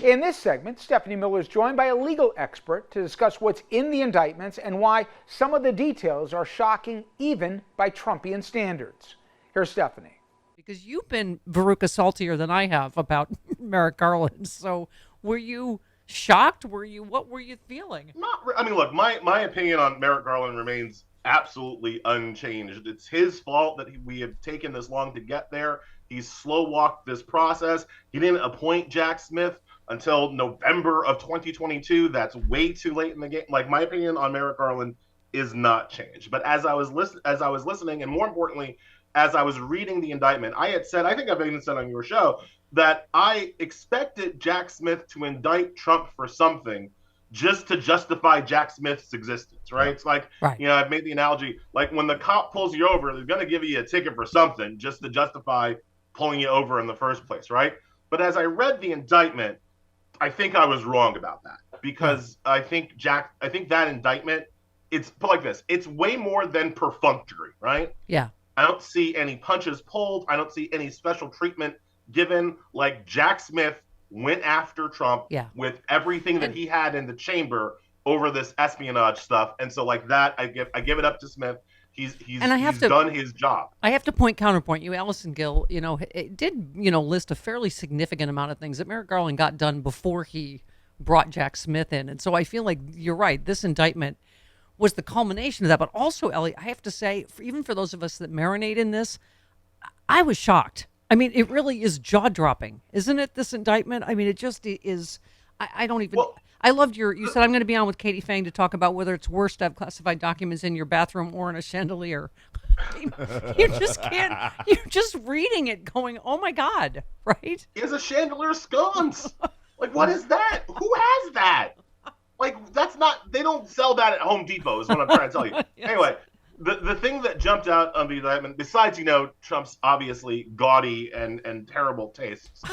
In this segment, Stephanie Miller is joined by a legal expert to discuss what's in the indictments and why some of the details are shocking even by Trumpian standards. Here's Stephanie. Because you've been Veruca saltier than I have about Merrick Garland. So were you shocked? What were you feeling? I mean, look, my opinion on Merrick Garland remains absolutely unchanged. It's his fault that we have taken this long to get there. He's slow walked this process. He didn't appoint Jack Smith until November of 2022. That's way too late in the game. Like, my opinion on Merrick Garland is not changed. But as I was listening, and more importantly, as I was reading the indictment, I had said, I think I've even said on your show, that I expected Jack Smith to indict Trump for something just to justify Jack Smith's existence, right? It's like, I've made the analogy, like when the cop pulls you over, they're going to give you a ticket for something just to justify pulling you over in the first place, right? But as I read the indictment, I think I was wrong about that, because I think that indictment, it's put like this, it's way more than perfunctory, right? Yeah. I don't see any punches pulled. I don't see any special treatment given. Like, Jack Smith went after Trump with everything that he had in the chamber over this espionage stuff. And so, like, that, I give it up to Smith. He's done his job. I have to counterpoint you. Allison Gill, it did, list a fairly significant amount of things that Merrick Garland got done before he brought Jack Smith in. And so I feel like you're right. This indictment was the culmination of that. But also, Ellie, I have to say, even for those of us that marinate in this, I was shocked. I mean, it really is jaw-dropping, isn't it, this indictment? I mean, it just is. I don't even... Well, I loved you said I'm going to be on with Katie Fang to talk about whether it's worse to have classified documents in your bathroom or in a chandelier. You just can't... You're just reading it going, oh, my God, right? He has a chandelier scones. Like, what is that? Who has that? Like, that's not, they don't sell that at Home Depot is what I'm trying to tell you. Yes. Anyway, the thing that jumped out on the indictment, besides, Trump's obviously gaudy and terrible tastes,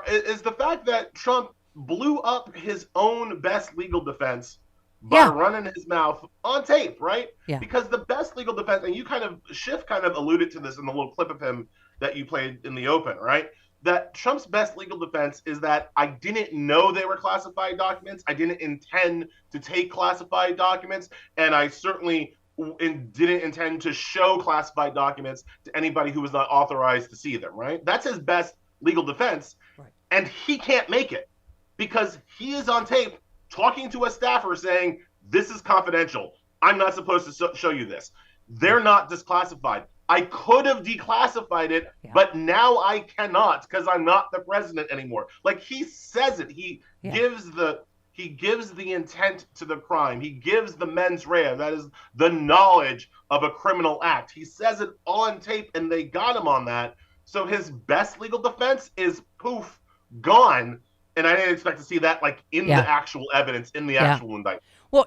is the fact that Trump blew up his own best legal defense by running his mouth on tape, right? Yeah. Because the best legal defense, and Schiff kind of alluded to this in the little clip of him that you played in the open, right? That Trump's best legal defense is that I didn't know they were classified documents. I didn't intend to take classified documents. And I certainly didn't intend to show classified documents to anybody who was not authorized to see them, right? That's his best legal defense. Right. And he can't make it because he is on tape talking to a staffer saying, this is confidential. I'm not supposed to show you this. They're not disclassified. I could have declassified it, but now I cannot because I'm not the president anymore. Like, he says it. He gives the intent to the crime. He gives the mens rea. That is the knowledge of a criminal act. He says it on tape, and they got him on that. So his best legal defense is poof, gone. And I didn't expect to see that in the actual evidence, in the actual indictment. Well,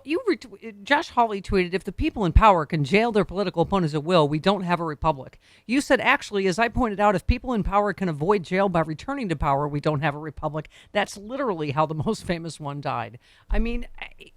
Josh Hawley tweeted, if the people in power can jail their political opponents at will, we don't have a republic. You said, actually, as I pointed out, if people in power can avoid jail by returning to power, we don't have a republic. That's literally how the most famous one died. I mean,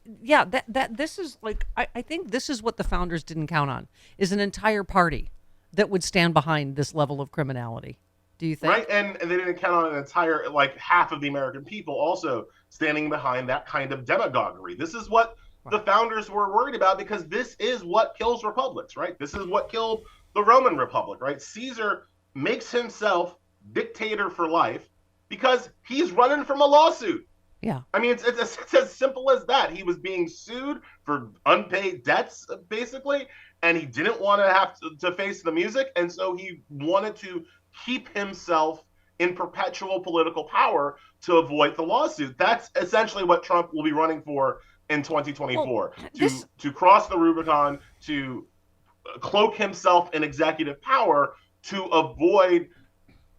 this is I think this is what the founders didn't count on, is an entire party that would stand behind this level of criminality. Do you think? Right, and they didn't count on an entire, half of the American people also standing behind that kind of demagoguery. This is what the founders were worried about, because this is what kills republics, right? This is what killed the Roman Republic, right? Caesar makes himself dictator for life because he's running from a lawsuit. Yeah. I mean, it's as simple as that. He was being sued for unpaid debts, basically, and he didn't want to have to face the music, and so he wanted to keep himself in perpetual political power to avoid the lawsuit. That's essentially what Trump will be running for in 2024, to cross the Rubicon, to cloak himself in executive power to avoid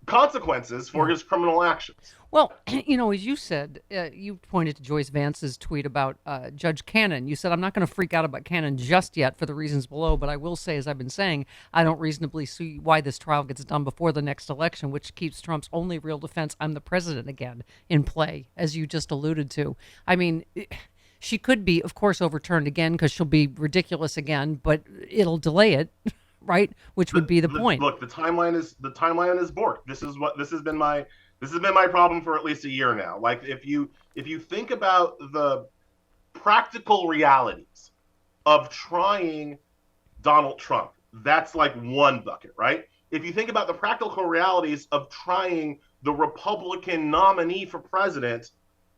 consequences for his criminal actions. Well, as you said, you pointed to Joyce Vance's tweet about Judge Cannon. You said, I'm not going to freak out about Cannon just yet for the reasons below, but I will say, as I've been saying, I don't reasonably see why this trial gets done before the next election, which keeps Trump's only real defense, I'm the president again, in play, as you just alluded to. I mean, she could be, of course, overturned again because she'll be ridiculous again, but it'll delay it. Right, which would be the point. Look, the timeline is borked. This has been my This has been my problem for at least a year now. Like if you think about the practical realities of trying Donald Trump, that's like one bucket, right? If you think about the practical realities of trying the Republican nominee for president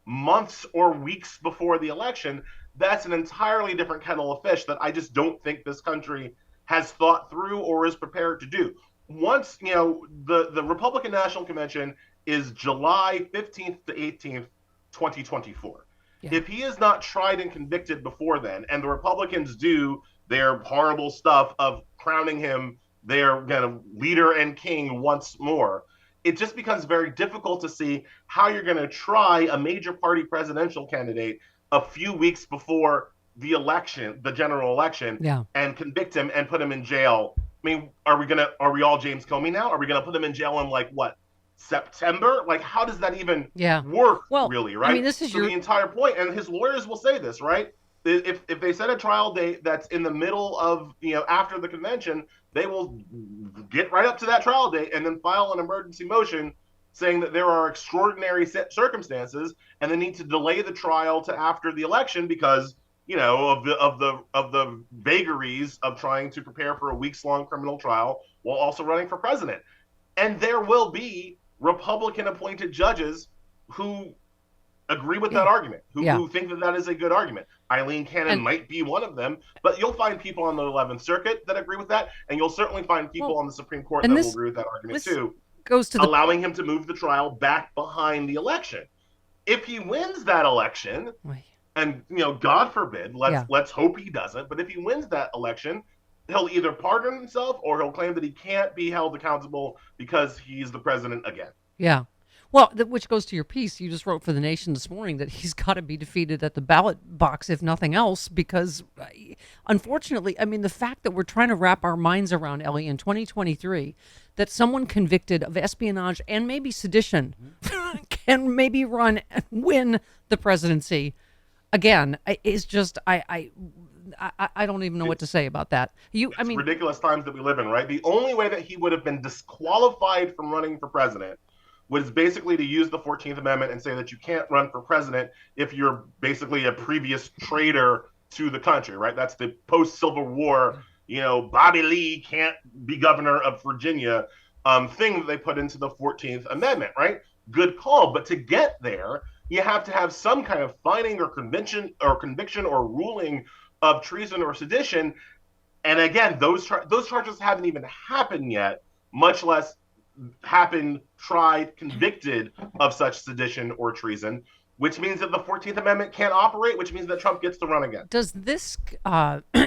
months or weeks before the election, that's an entirely different kettle of fish that I just don't think this country has thought through or is prepared to do. Once, the Republican National Convention is July 15th to 18th, 2024. Yeah. If he is not tried and convicted before then, and the Republicans do their horrible stuff of crowning him their kind of leader and king once more, it just becomes very difficult to see how you're going to try a major party presidential candidate a few weeks before the election, the general election, Yeah. and convict him and put him in jail. I mean, are we all James Comey now? Are we going to put him in jail in like what, September? Like, how does that even work, really, right? I mean, this is the entire point, and his lawyers will say this, right? If they set a trial date that's in the middle of, after the convention, they will get right up to that trial date and then file an emergency motion saying that there are extraordinary circumstances and they need to delay the trial to after the election because, of the vagaries of trying to prepare for a weeks-long criminal trial while also running for president. And there will be Republican appointed judges who agree with that argument, who think that is a good argument. Eileen Cannon might be one of them, but you'll find people on the 11th Circuit that agree with that, and you'll certainly find people on the Supreme Court that will agree with that argument too, goes to allowing him to move the trial back behind the election. If he wins that election, and God forbid, let's hope he doesn't, but if he wins that election, he'll either pardon himself or he'll claim that he can't be held accountable because he's the president again. Yeah. Well, which goes to your piece. You just wrote for The Nation this morning that he's got to be defeated at the ballot box, if nothing else, because unfortunately, I mean, the fact that we're trying to wrap our minds around, Elie, in 2023, that someone convicted of espionage and maybe sedition can maybe run and win the presidency again is just, I don't even know what to say about that. It's ridiculous times that we live in, right? The only way that he would have been disqualified from running for president was basically to use the 14th Amendment and say that you can't run for president if you're basically a previous traitor to the country, right? That's the post-Civil War, Bobby Lee can't be governor of Virginia thing that they put into the 14th Amendment, right? Good call. But to get there, you have to have some kind of finding or conviction or ruling of treason or sedition. And again, those charges haven't even happened yet, much less happened, tried, convicted of such sedition or treason, which means that the 14th Amendment can't operate, which means that Trump gets to run again. Does this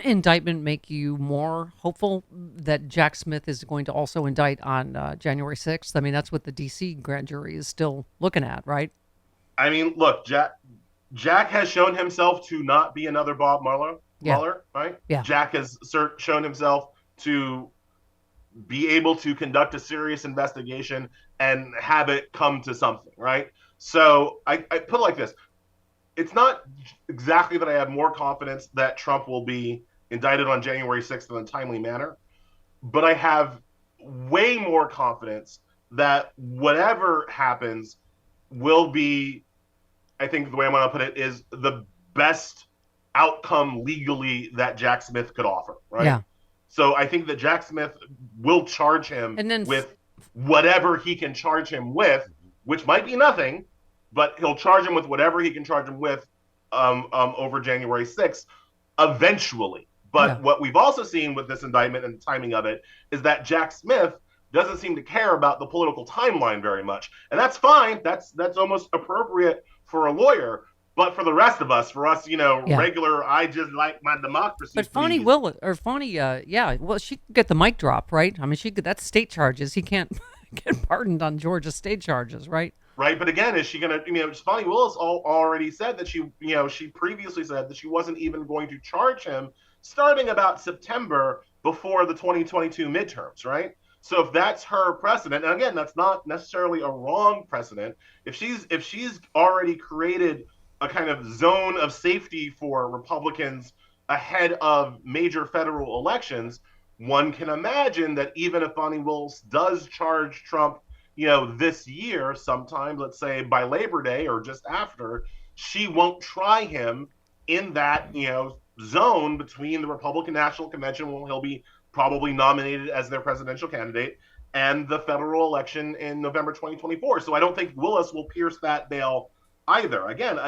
indictment make you more hopeful that Jack Smith is going to also indict on January 6th? I mean, that's what the D.C. grand jury is still looking at, right? I mean, look, Jack has shown himself to not be another Bob Mueller, right? Yeah. Jack has shown himself to be able to conduct a serious investigation and have it come to something, right? So I put it like this. It's not exactly that I have more confidence that Trump will be indicted on January 6th in a timely manner, but I have way more confidence that whatever happens will be, I think the way I'm going to put it is the best outcome legally that Jack Smith could offer, right? Yeah. So I think that Jack Smith will charge him with whatever he can charge him with, which might be nothing, but he'll charge him with whatever he can charge him with over January 6th eventually. But what we've also seen with this indictment and the timing of it is that Jack Smith doesn't seem to care about the political timeline very much. And that's fine. That's almost appropriate for a lawyer. But for the rest of us, regular, I just like my democracy. But Fani she could get the mic drop, right? I mean, that's state charges. He can't get pardoned on Georgia state charges, right? Right, but again, is she going to? Fani Willis already said that she previously said that she wasn't even going to charge him starting about September before the 2022 midterms, right? So if that's her precedent, and again, that's not necessarily a wrong precedent. If she's already created a kind of zone of safety for Republicans ahead of major federal elections, one can imagine that even if Fani Willis does charge Trump this year, sometime, let's say by Labor Day or just after, she won't try him in that, zone between the Republican National Convention, when he'll be probably nominated as their presidential candidate, and the federal election in November 2024. So I don't think Willis will pierce that veil either. Again,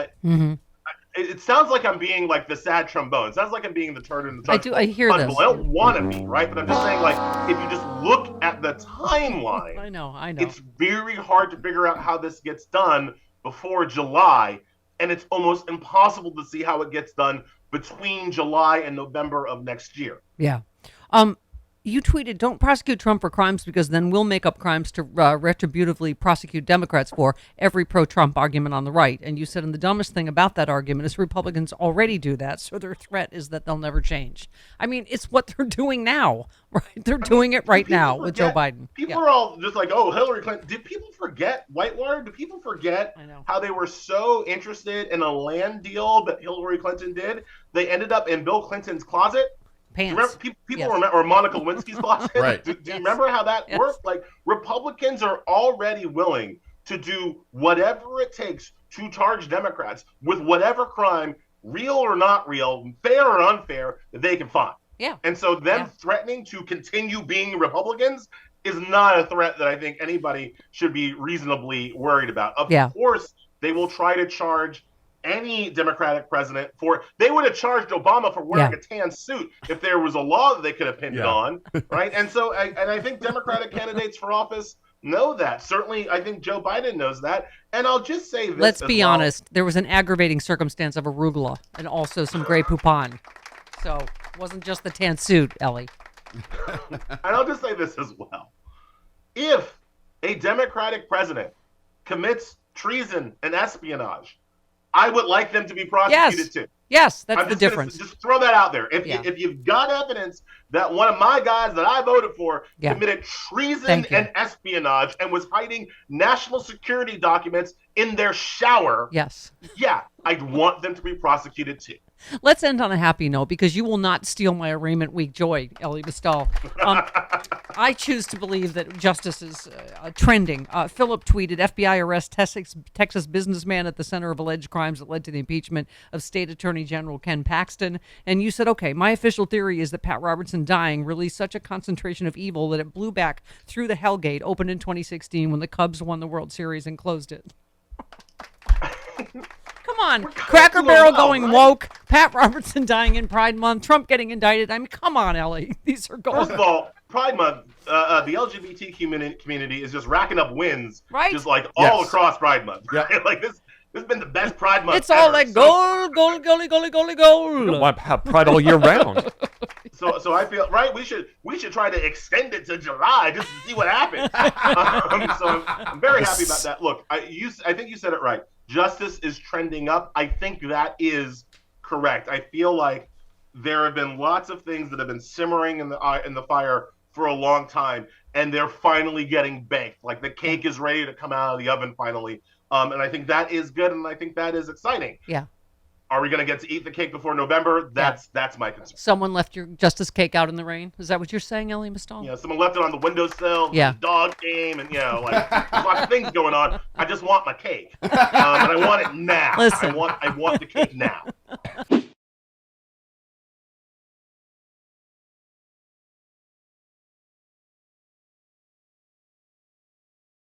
it sounds like I'm being like the sad trombone. It sounds like I'm being the turd in the trunk. I hear this. I don't want to be, right? But I'm just saying, like, if you just look at the timeline, I know. it's very hard to figure out how this gets done before July, and it's almost impossible to see how it gets done between July and November of next year. Yeah. You tweeted, "Don't prosecute Trump for crimes because then we'll make up crimes to retributively prosecute Democrats for every pro-Trump argument on the right." And you said, and the dumbest thing about that argument is Republicans already do that, so their threat is that they'll never change. I mean, it's what they're doing now, right? They're doing it right now with Joe Biden. People are all just like, oh, Hillary Clinton. Did people forget Whitewater? Do people forget how they were so interested in a land deal that Hillary Clinton did? They ended up in Bill Clinton's closet. Pants. People remember, or Monica Lewinsky's closet. Right. Do you remember how that worked? Like, Republicans are already willing to do whatever it takes to charge Democrats with whatever crime, real or not real, fair or unfair, that they can find. Yeah. And so them threatening to continue being Republicans is not a threat that I think anybody should be reasonably worried about. Of course, they will try to charge any Democratic president they would have charged Obama for wearing a tan suit if there was a law that they could have pinned it on, right? And so, I think Democratic candidates for office know that. Certainly, I think Joe Biden knows that. And I'll just say this. Let's be honest. There was an aggravating circumstance of arugula and also some Grey Poupon. So it wasn't just the tan suit, Ellie. And I'll just say this as well. If a Democratic president commits treason and espionage, I would like them to be prosecuted too. Yes, that's the difference. Just throw that out there. If you've got evidence that one of my guys that I voted for committed treason and espionage and was hiding national security documents in their shower, I'd want them to be prosecuted too. Let's end on a happy note, because you will not steal my arraignment week joy, Elie Mystal. I choose to believe that justice is trending. Philip tweeted, FBI arrests Texas businessman at the center of alleged crimes that led to the impeachment of State Attorney General Ken Paxton. And you said, okay, my official theory is that Pat Robertson dying released such a concentration of evil that it blew back through the Hellgate opened in 2016 when the Cubs won the World Series and closed it. Come on, Cracker Barrel going woke, Pat Robertson dying in Pride Month, Trump getting indicted. I mean, come on, Ellie. These are goals. First of all, Pride Month, the LGBT community is just racking up wins, just like all across Pride Month. Right? Yep. Like this has been the best Pride Month. It's all like gold, gold, gold, gold, gold, gold. You want to have Pride all year round. So I feel we should try to extend it to July just to see what happens. So I'm very happy about that. Look, I think you said it right. Justice is trending up. I think that is correct. I feel like there have been lots of things that have been simmering in the fire for a long time, and they're finally getting baked. Like the cake is ready to come out of the oven finally. And I think that is good, and I think that is exciting. Yeah. Are we going to get to eat the cake before November? That's my concern. Someone left your justice cake out in the rain? Is that what you're saying, Elie Mystal? Yeah, someone left it on the windowsill. The dog came, and like there's lots of things going on. I just want my cake, and I want it now. Listen. I want the cake now.